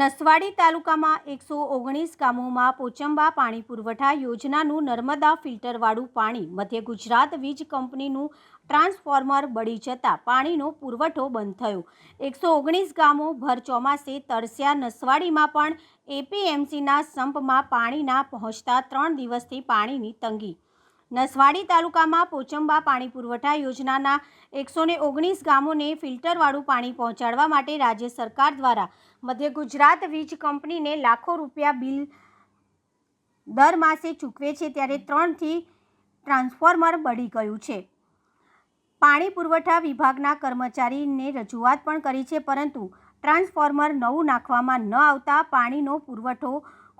નસવાડી તાલુકામાં 119 ગામોમાં પોચંબા પાણી પુરવઠા યોજનાનું નર્મદા ફિલ્ટરવાળું પાણી મધ્ય ગુજરાત વીજ કંપનીનું ટ્રાન્સફોર્મર બળી જતાં પાણીનો પુરવઠો બંધ થયો। 119 ગામો ભર ચોમાસે તરસ્યા। નસવાડીમાં પણ એપીએમસીના સંપમાં પાણી ના પહોંચતા 3 દિવસથી પાણીની તંગી। નસવાડી તાલુકામાં પોચંબા પાણી પુરવઠા યોજનાના 119 ગામોને ફિલ્ટરવાળું પાણી પહોંચાડવા માટે રાજ્ય સરકાર દ્વારા મધ્ય ગુજરાત વીજ કંપનીને લાખો રૂપિયા બિલ દર માસે ચૂકવે છે, ત્યારે 3થી ટ્રાન્સફોર્મર બળી ગયું છે। પાણી પુરવઠા વિભાગના કર્મચારીને રજૂઆત પણ કરી છે, પરંતુ ટ્રાન્સફોર્મર નવું નાખવામાં ન આવતા પાણીનો પુરવઠો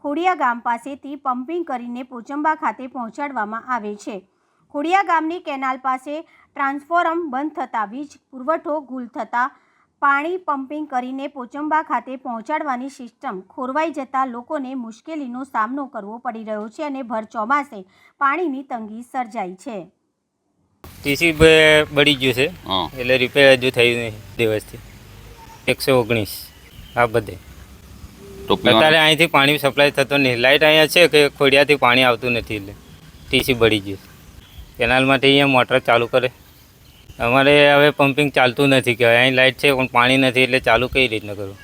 ખોડિયા ગામ પાસેથી પમ્પિંગ કરીને પોચંબા ખાતે પહોંચાડવામાં આવે છે। ખોડિયા ગામની કેનાલ પાસે ટ્રાન્સફોર્મર બંધ થતાં વીજ પુરવઠો ગુલ થતાં પાણી પમ્પિંગ કરીને પોચંબા ખાતે પહોંચાડવાની સિસ્ટમ ખોરવાઈ જતાં લોકોને મુશ્કેલીનો સામનો કરવો પડી રહ્યો છે અને ભર ચોમાસે પાણીની તંગી સર્જાઈ છે। ટીસી બળી ગયું છે, એટલે રિપેર હજુ થયું નહીં દિવસથી। 119 આ બધે અત્યારે અહીંથી પાણી સપ્લાય થતો નહીં। લાઇટ અહીંયા છે કે ખોડિયાથી પાણી આવતું નથી, એટલે ટીસી બળી ગયું। કેનાલમાંથી અહીંયા મોટર ચાલુ કરે, અમારે હવે પમ્પિંગ ચાલતું નથી કે અહીં લાઇટ છે પણ પાણી નથી, એટલે ચાલુ કઈ રીતના કરું?